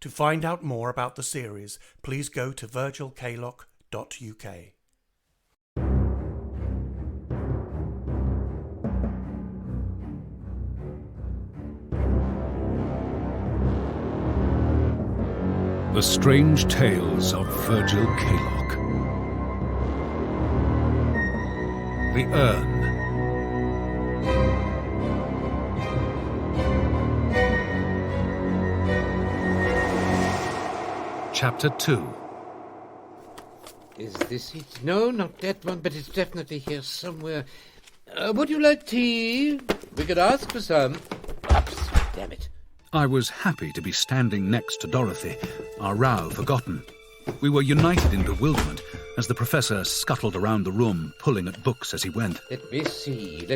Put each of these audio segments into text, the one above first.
To find out more about the series, please go to virgilklock.uk. The Strange Tales of Virgil Kaylock. The Urn. Chapter 2. Is this it? No, not that one, but it's definitely here somewhere. Would you like tea? We could ask for some. Oops, damn it. I was happy to be standing next to Dorothy, our row forgotten. We were united in bewilderment as the professor scuttled around the room, pulling at books as he went. Let me see.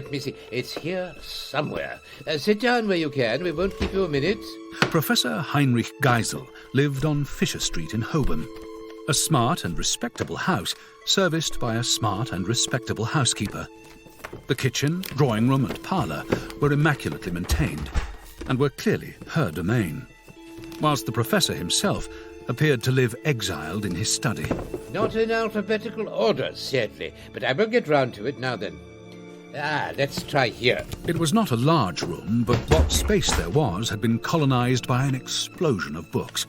It's here somewhere. Sit down where you can. We won't keep you a minute. Professor Heinrich Geisel lived on Fisher Street in Holborn, a smart and respectable house serviced by a smart and respectable housekeeper. The kitchen, drawing room and parlour were immaculately maintained and were clearly her domain, whilst the professor himself appeared to live exiled in his study. Not in alphabetical order, sadly, but I will get round to it now then. Let's try here. It was not a large room, but what space there was had been colonised by an explosion of books.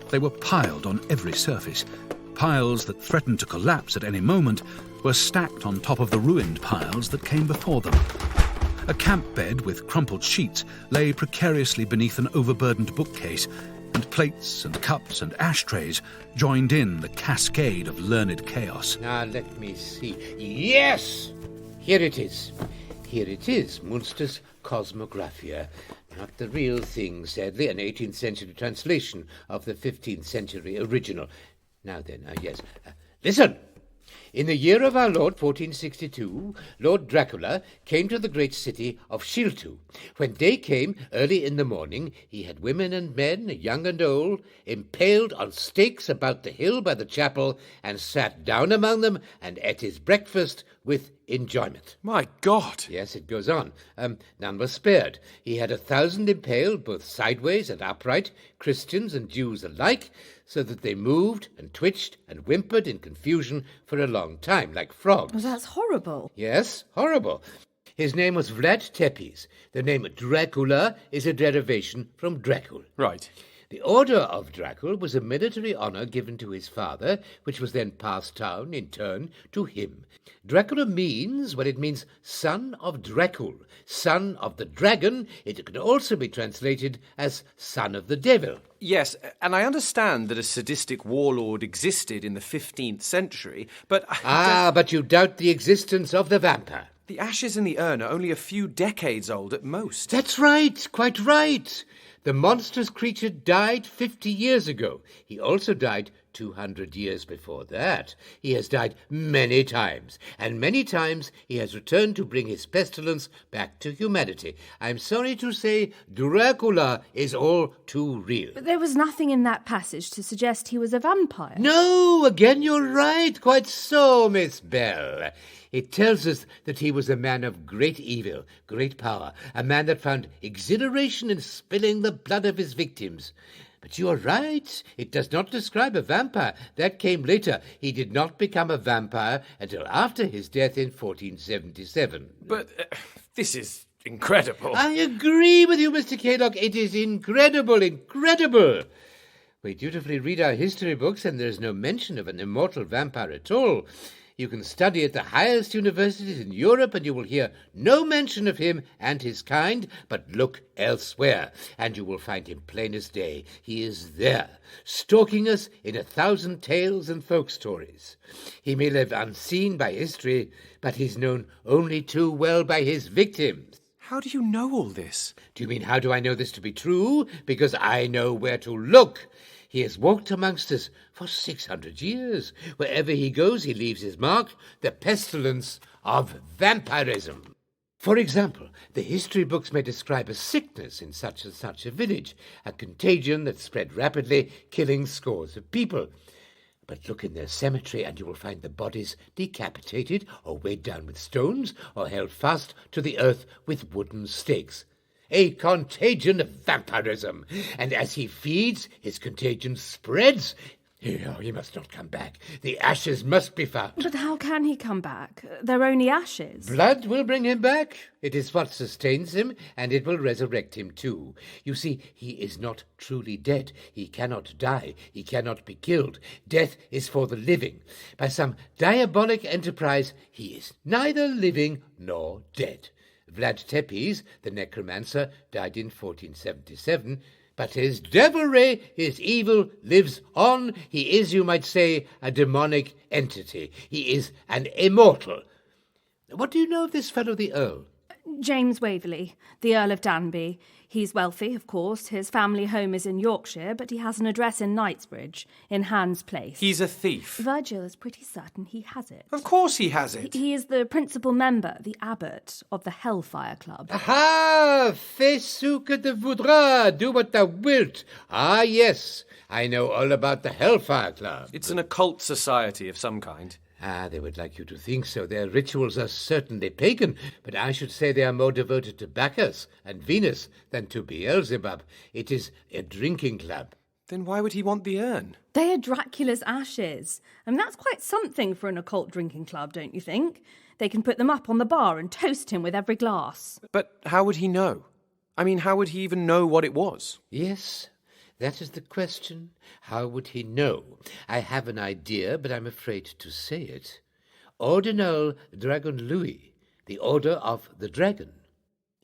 They were piled on every surface. Piles that threatened to collapse at any moment were stacked on top of the ruined piles that came before them. A camp bed with crumpled sheets lay precariously beneath an overburdened bookcase, and plates and cups and ashtrays joined in the cascade of learned chaos. Now, let me see. Yes! Here it is. Munster's Cosmographia. Not the real thing, sadly, an 18th century translation of the 15th century original. Now then, yes. Listen! In the year of our Lord, 1462, Lord Dracula came to the great city of Shiltu. When day came, early in the morning, he had women and men, young and old, impaled on stakes about the hill by the chapel, and sat down among them and ate his breakfast with enjoyment. My God! Yes, it goes on. None was spared. He had 1,000 impaled, both sideways and upright, Christians and Jews alike, so that they moved and twitched and whimpered in confusion for a long time, like frogs. Oh, that's horrible. Yes, horrible. His name was Vlad Tepes. The name Dracula is a derivation from Dracul. Right. The Order of Dracul was a military honour given to his father, which was then passed down, in turn, to him. Dracula means, well, it means son of Dracul, son of the dragon. It can also be translated as son of the devil. Yes, and I understand that a sadistic warlord existed in the 15th century, but... But you doubt the existence of the vampire. The ashes in the urn are only a few decades old at most. That's right, quite right. The monstrous creature died 50 years ago. He also died 200 years before that. He has died many times, and many times he has returned to bring his pestilence back to humanity. I'm sorry to say Dracula is all too real. But there was nothing in that passage to suggest he was a vampire. No, again you're right. Quite so, Miss Bell. It tells us that he was a man of great evil, great power, a man that found exhilaration in spilling the blood of his victims. But you are right. It does not describe a vampire. That came later. He did not become a vampire until after his death in 1477. But this is incredible. I agree with you, Mr. Kaylock. It is incredible, incredible. We dutifully read our history books, and there is no mention of an immortal vampire at all. You can study at the highest universities in Europe, and you will hear no mention of him and his kind, but look elsewhere, and you will find him plain as day. He is there, stalking us in 1,000 tales and folk stories. He may live unseen by history, but he's known only too well by his victims. How do you know all this? Do you mean, how do I know this to be true? Because I know where to look. He has walked amongst us for 600 years. Wherever he goes, he leaves his mark, the pestilence of vampirism. For example, the history books may describe a sickness in such and such a village, a contagion that spread rapidly, killing scores of people. But look in their cemetery, and you will find the bodies decapitated or weighed down with stones or held fast to the earth with wooden stakes. a contagion of vampirism. And as he feeds, his contagion spreads. Oh, he must not come back. The ashes must be found. But how can he come back? They're only ashes. Blood will bring him back. It is what sustains him, and it will resurrect him too. You see, he is not truly dead. He cannot die. He cannot be killed. Death is for the living. By some diabolic enterprise, he is neither living nor dead. Vlad Tepes, the necromancer, died in 1477, but his devilry, his evil, lives on. He is, you might say, a demonic entity. He is an immortal. What do you know of this fellow, the Earl? James Waverley, the Earl of Danby. He's wealthy, of course. His family home is in Yorkshire, but he has an address in Knightsbridge, in Hans Place. He's a thief. Virgil is pretty certain he has it. Of course he has it. He is the principal member, the abbot, of the Hellfire Club. Aha! Fais ce que tu voudras, do what thou wilt. Ah, yes, I know all about the Hellfire Club. It's an occult society of some kind. Ah, they would like you to think so. Their rituals are certainly pagan, but I should say they are more devoted to Bacchus and Venus than to Beelzebub. It is a drinking club. Then why would he want the urn? They are Dracula's ashes. And that's quite something for an occult drinking club, don't you think? They can put them up on the bar and toast him with every glass. But how would he know? I mean, how would he even know what it was? Yes, that is the question. How would he know? I have an idea, but I'm afraid to say it. Ordinal Dragon Louis, the Order of the Dragon.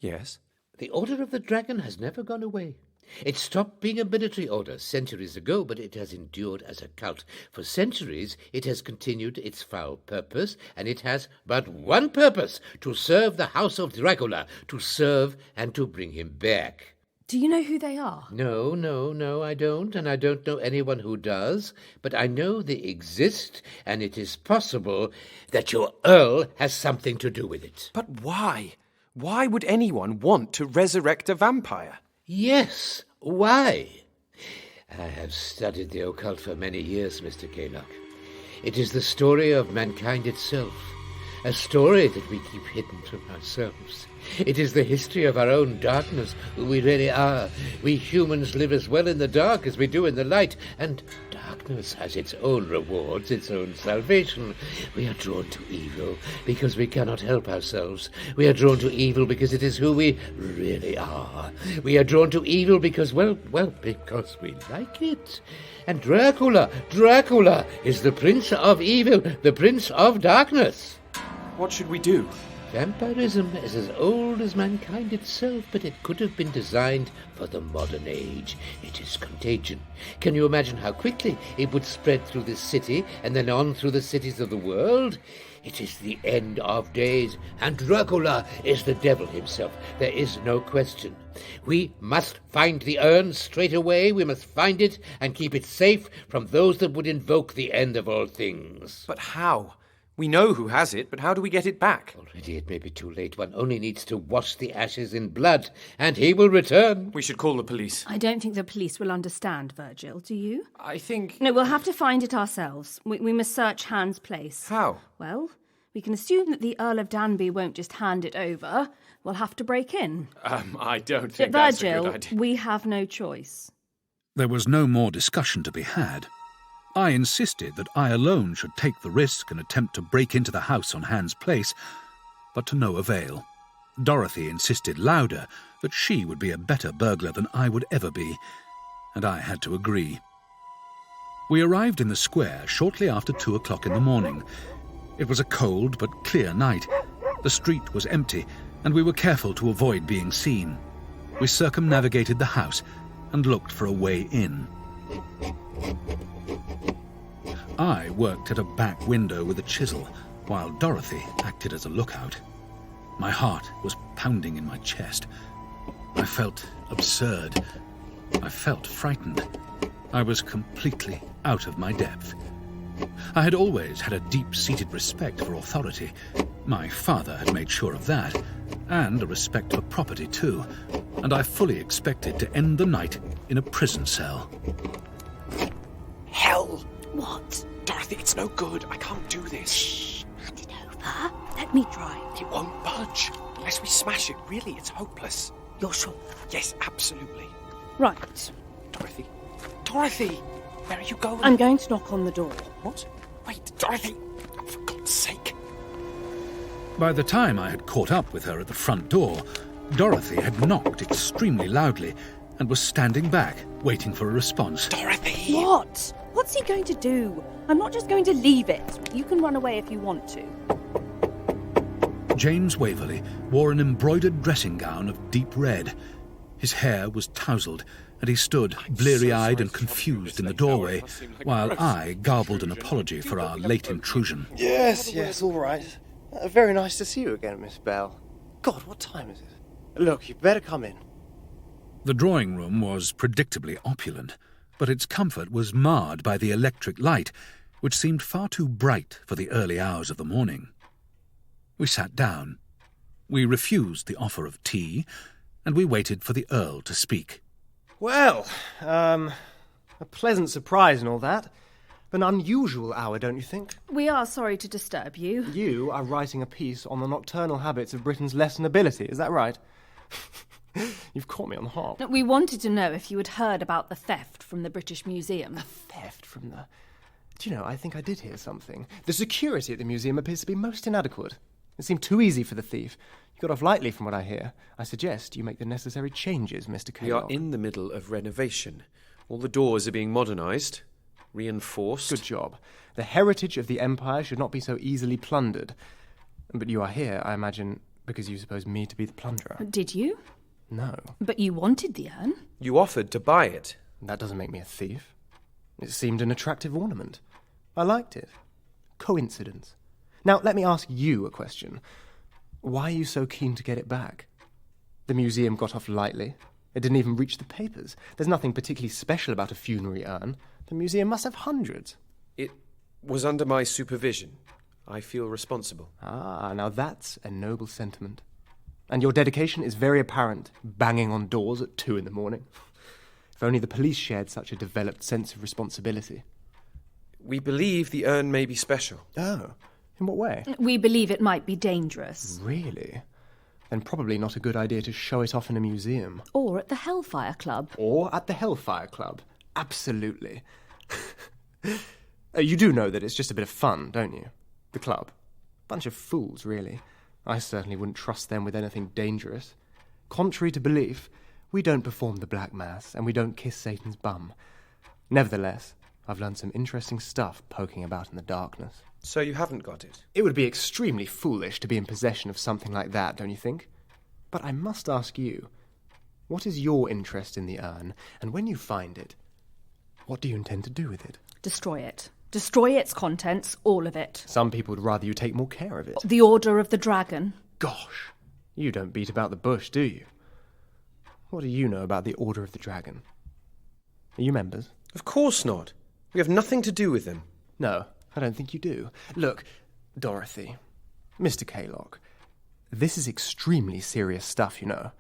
Yes. The Order of the Dragon has never gone away. It stopped being a military order centuries ago, but it has endured as a cult. For centuries, it has continued its foul purpose, and it has but one purpose: to serve the House of Dracula, to serve and to bring him back. Do you know who they are? No, I don't, and I don't know anyone who does, but I know they exist, and it is possible that your Earl has something to do with it. But why? Why would anyone want to resurrect a vampire? Yes, why? I have studied the occult for many years, Mr. Kaylock. It is the story of mankind itself, a story that we keep hidden from ourselves. It is the history of our own darkness, who we really are. We humans live as well in the dark as we do in the light, and darkness has its own rewards, its own salvation. We are drawn to evil because we cannot help ourselves. We are drawn to evil because it is who we really are. We are drawn to evil because, well, because we like it. And Dracula is the prince of evil, the prince of darkness. What should we do? Vampirism is as old as mankind itself, but it could have been designed for the modern age. It is contagion. Can you imagine how quickly it would spread through this city and then on through the cities of the world? It is the end of days, and Dracula is the devil himself. There is no question. We must find the urn straight away. We must find it and keep it safe from those that would invoke the end of all things. But how? We know who has it, but how do we get it back? Already it may be too late. One only needs to wash the ashes in blood, and he will return. We should call the police. I don't think the police will understand, Virgil, do you? I think... No, we'll have to find it ourselves. We must search Hans Place. How? Well, we can assume that the Earl of Danby won't just hand it over. We'll have to break in. I don't think that's a good idea. Virgil, we have no choice. There was no more discussion to be had. I insisted that I alone should take the risk and attempt to break into the house on Hans Place, but to no avail. Dorothy insisted louder that she would be a better burglar than I would ever be, and I had to agree. We arrived in the square shortly after 2 o'clock in the morning. It was a cold but clear night. The street was empty, and we were careful to avoid being seen. We circumnavigated the house and looked for a way in. I worked at a back window with a chisel, while Dorothy acted as a lookout. My heart was pounding in my chest. I felt absurd. I felt frightened. I was completely out of my depth. I had always had a deep-seated respect for authority. My father had made sure of that, and a respect for property too, and I fully expected to end the night in a prison cell. Hell! What? Dorothy, it's no good. I can't do this. Shh, hand it over. Let me try. It won't budge. Unless we smash it, really, it's hopeless. You're sure? Yes, absolutely. Right. Dorothy! Dorothy! Where are you going? I'm going to knock on the door. What? Wait, Dorothy! Oh, for God's sake! By the time I had caught up with her at the front door, Dorothy had knocked extremely loudly and was standing back, waiting for a response. Dorothy! What? What's he going to do? I'm not just going to leave it. You can run away if you want to. James Waverley wore an embroidered dressing gown of deep red. His hair was tousled, and he stood bleary-eyed and confused in the doorway, while I garbled an apology for our late intrusion. Yes, all right. Very nice to see you again, Miss Bell. God, what time is it? Look, you'd better come in. The drawing room was predictably opulent, but its comfort was marred by the electric light, which seemed far too bright for the early hours of the morning. We sat down. We refused the offer of tea, and we waited for the Earl to speak. Well, a pleasant surprise and all that. An unusual hour, don't you think? We are sorry to disturb you. You are writing a piece on the nocturnal habits of Britain's lesser nobility, is that right? You've caught me on the hop. We wanted to know if you had heard about the theft from the British Museum. Theft from the... Do you know, I think I did hear something. The security at the museum appears to be most inadequate. It seemed too easy for the thief. You got off lightly from what I hear. I suggest you make the necessary changes, Mr. Kaylock. We are in the middle of renovation. All the doors are being modernised, reinforced. Good job. The heritage of the Empire should not be so easily plundered. But you are here, I imagine, because you suppose me to be the plunderer. Did you? No. But you wanted the urn. You offered to buy it. That doesn't make me a thief. It seemed an attractive ornament. I liked it. Coincidence. Now, let me ask you a question. Why are you so keen to get it back? The museum got off lightly. It didn't even reach the papers. There's nothing particularly special about a funerary urn. The museum must have hundreds. It was under my supervision. I feel responsible. Ah, now that's a noble sentiment. And your dedication is very apparent, banging on doors at 2 a.m. If only the police shared such a developed sense of responsibility. We believe the urn may be special. Oh, in what way? We believe it might be dangerous. Really? Then probably not a good idea to show it off in a museum. Or at the Hellfire Club. Or at the Hellfire Club. Absolutely. You do know that it's just a bit of fun, don't you? The club. Bunch of fools, really. I certainly wouldn't trust them with anything dangerous. Contrary to belief, we don't perform the Black Mass, and we don't kiss Satan's bum. Nevertheless, I've learned some interesting stuff poking about in the darkness. So you haven't got it? It would be extremely foolish to be in possession of something like that, don't you think? But I must ask you, what is your interest in the urn, and when you find it, what do you intend to do with it? Destroy it. Destroy its contents, all of it. Some people would rather you take more care of it. The Order of the Dragon. Gosh, you don't beat about the bush, do you? What do you know about the Order of the Dragon? Are you members? Of course not. We have nothing to do with them. No, I don't think you do. Look, Dorothy, Mr. Kaylock, this is extremely serious stuff, you know.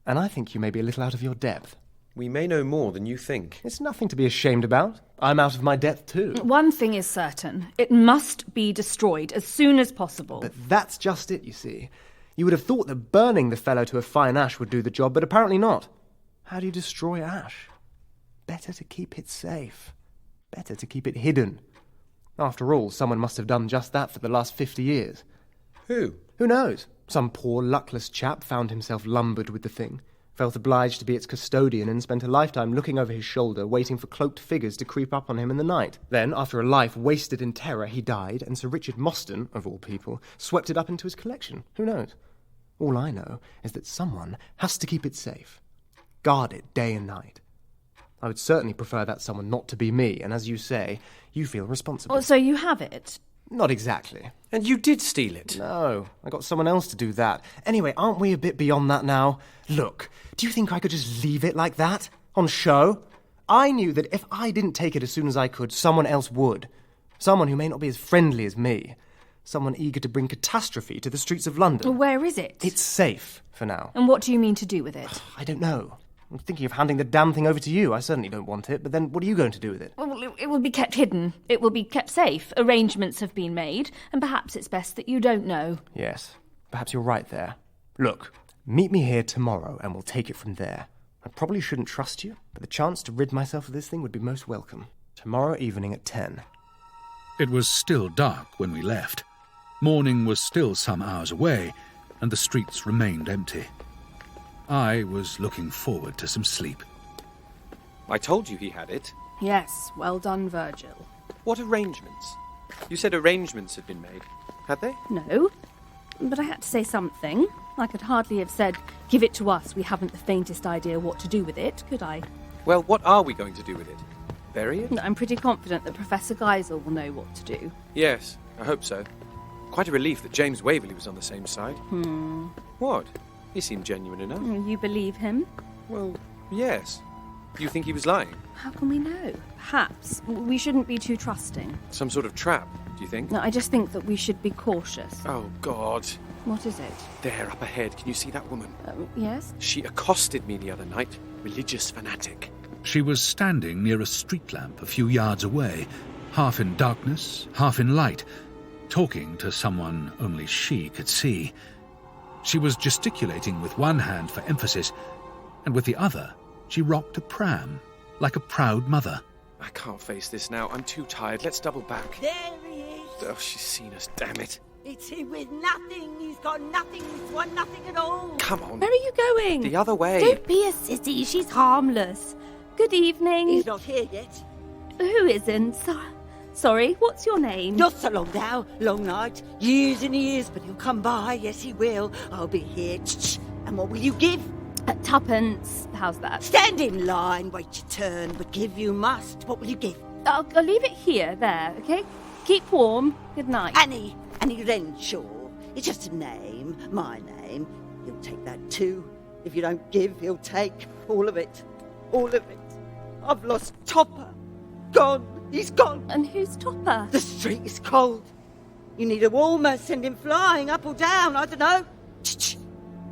And I think you may be a little out of your depth. We may know more than you think. It's nothing to be ashamed about. I'm out of my depth too. One thing is certain. It must be destroyed as soon as possible. But that's just it, you see. You would have thought that burning the fellow to a fine ash would do the job, but apparently not. How do you destroy ash? Better to keep it safe. Better to keep it hidden. After all, someone must have done just that for the last 50 years. Who? Who knows? Some poor, luckless chap found himself lumbered with the thing, felt obliged to be its custodian, and spent a lifetime looking over his shoulder, waiting for cloaked figures to creep up on him in the night. Then, after a life wasted in terror, he died, and Sir Richard Mostyn, of all people, swept it up into his collection. Who knows? All I know is that someone has to keep it safe. Guard it day and night. I would certainly prefer that someone not to be me, and as you say, you feel responsible. Oh, so you have it? Not exactly. And you did steal it? No, I got someone else to do that. Anyway, aren't we a bit beyond that now? Look, do you think I could just leave it like that? On show? I knew that if I didn't take it as soon as I could, someone else would. Someone who may not be as friendly as me. Someone eager to bring catastrophe to the streets of London. Where is it? It's safe, for now. And what do you mean to do with it? I don't know. I'm thinking of handing the damn thing over to you. I certainly don't want it, but then what are you going to do with it? Well, it will be kept hidden. It will be kept safe. Arrangements have been made, and perhaps it's best that you don't know. Yes, perhaps you're right there. Look, Meet me here tomorrow and we'll take it from there. I probably shouldn't trust you, but the chance to rid myself of this thing would be most welcome. Tomorrow evening at 10. It was still dark when we left. Morning was still some hours away, and the streets remained empty. I was looking forward to some sleep. I told you he had it. Yes, well done, Virgil. What arrangements? You said arrangements had been made. Had they? No, but I had to say something. I could hardly have said, give it to us, we haven't the faintest idea what to do with it, could I? Well, what are we going to do with it? Bury it? I'm pretty confident that Professor Geisel will know what to do. Yes, I hope so. Quite a relief that James Waverley was on the same side. What? He seemed genuine enough. You believe him? Well, yes. You think he was lying? How can we know? Perhaps. We shouldn't be too trusting. Some sort of trap, do you think? No, I just think that we should be cautious. Oh, God. What is it? There, up ahead. Can you see that woman? Yes? She accosted me the other night. Religious fanatic. She was standing near a street lamp a few yards away, half in darkness, half in light, talking to someone only she could see. She was gesticulating with one hand for emphasis, and with the other she rocked a pram, like a proud mother. I can't face this now. I'm too tired. Let's double back. There he is. Oh, she's seen us, damn it. It's him with nothing. He's got nothing. He's won nothing at all. Come on. Where are you going? The other way. Don't be a sissy. She's harmless. Good evening. He's not here yet. Who isn't? Sorry, what's your name? Not so long now. Long night. Years and years, but he'll come by. Yes, he will. I'll be here. And what will you give? Tuppence. How's that? Stand in line. Wait your turn. But give you must. What will you give? I'll leave it here, there, okay? Keep warm. Good night. Annie Renshaw. It's just a name. My name. He'll take that too. If you don't give, he'll take all of it. All of it. I've lost Topper. Gone. He's gone. And who's Topper? The street is cold. You need a warmer. Send him flying up or down. I don't know.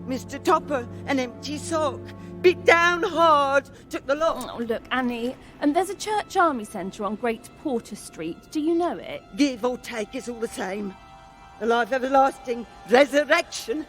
Mr. Topper, an empty sock. Beat down hard. Took the lot. Oh, look, Annie, there's a church army centre on Great Porter Street. Do you know it? Give or take is all the same. A life everlasting. Resurrection.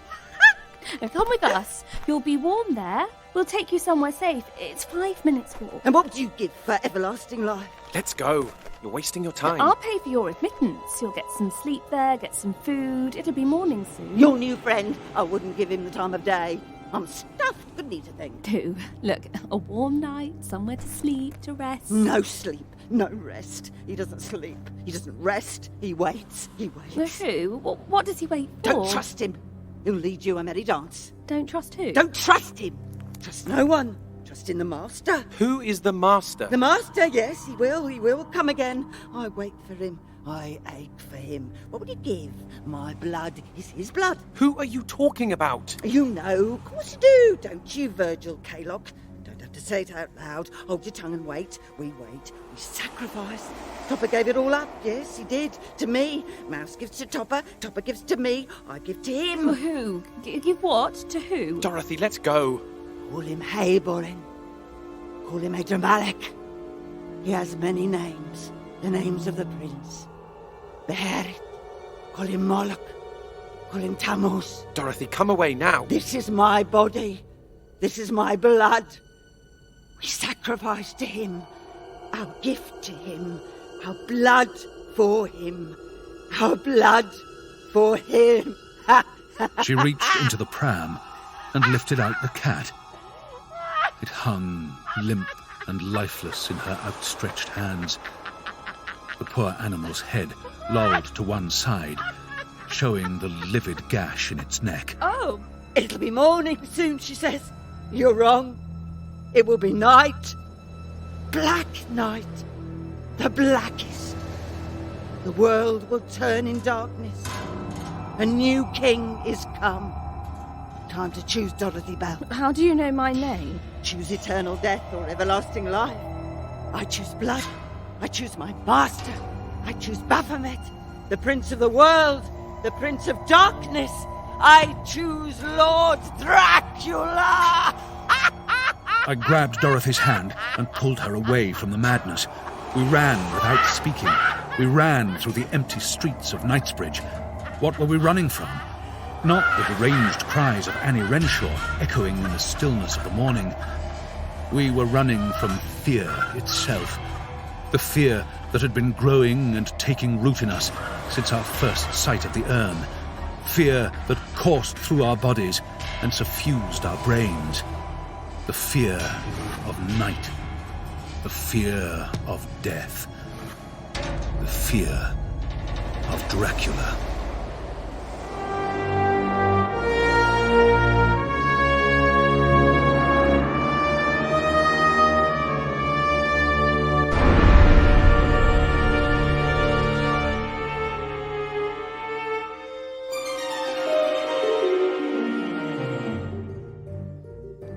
Now come with us. You'll be warm there. We'll take you somewhere safe. It's 5 minutes walk. And what would you give for everlasting life? Let's go. You're wasting your time. I'll pay for your admittance. You'll get some sleep there, get some food. It'll be morning soon. Your new friend, I wouldn't give him the time of day. I'm stuffed, couldn't eat a thing. Do. Look, a warm night, somewhere to sleep, to rest. No sleep, no rest. He doesn't sleep. He doesn't rest. He waits. He waits. For who? What does he wait for? Don't trust him. He'll lead you a merry dance. Don't trust who? Don't trust him. Trust no one. Trust in the master. Who is the master? The master, yes, he will. He will come again. I wait for him. I ache for him. What would you give? My blood is his blood. Who are you talking about? You know, of course you do, don't you, Virgil Kaylock? Don't have to say it out loud. Hold your tongue and wait. We wait. We sacrifice. Topper gave it all up. Yes, he did. To me. Mouse gives to Topper. Topper gives to me. I give to him. Who? Give what? To who? Dorothy, let's go. Call him Hayborin. Call him Adramalik. He has many names. The names of the prince. Beherit. Call him Moloch. Call him Tammuz. Dorothy, come away now. This is my body. This is my blood. We sacrifice to him. Our gift to him. Our blood for him. Our blood for him. She reached into the pram and lifted out the cat. It hung limp and lifeless in her outstretched hands. The poor animal's head lolled to one side, showing the livid gash in its neck. Oh! It'll be morning soon, she says. You're wrong. It will be night. Black night. The blackest. The world will turn in darkness. A new king is come. Time to choose, Dorothy Bell. How do you know my name? Choose eternal death or everlasting life. I choose blood. I choose my master. I choose Baphomet, the prince of the world, the prince of darkness. I choose Lord Dracula! I grabbed Dorothy's hand and pulled her away from the madness. We ran without speaking. We ran through the empty streets of Knightsbridge. What were we running from? Not the deranged cries of Annie Renshaw echoing in the stillness of the morning. We were running from fear itself. The fear that had been growing and taking root in us since our first sight of the urn. Fear that coursed through our bodies and suffused our brains. The fear of night. The fear of death. The fear of Dracula.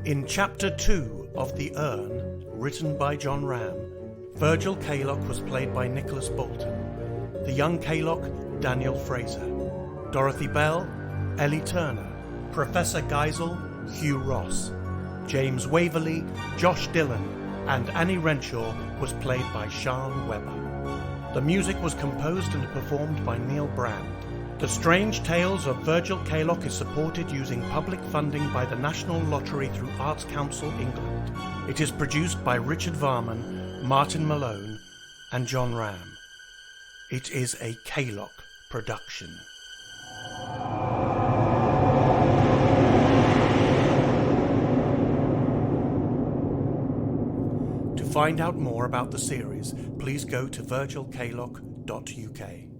In Chapter 2 of The Urn, written by John Ram, Virgil Kaylock was played by Nicholas Bolton. The young Kaylock, Daniel Fraser. Dorothy Bell, Ellie Turner. Professor Geisel, Hugh Ross. James Waverley, Josh Dillon, and Annie Renshaw was played by Sian Webber. The music was composed and performed by Neil Brand. The Strange Tales of Virgil Kaylock is supported using public funding by the National Lottery through Arts Council England. It is produced by Richard Varman, Martin Malone, and John Ram. It is a Kaylock production. To find out more about the series, please go to virgilkaylock.uk.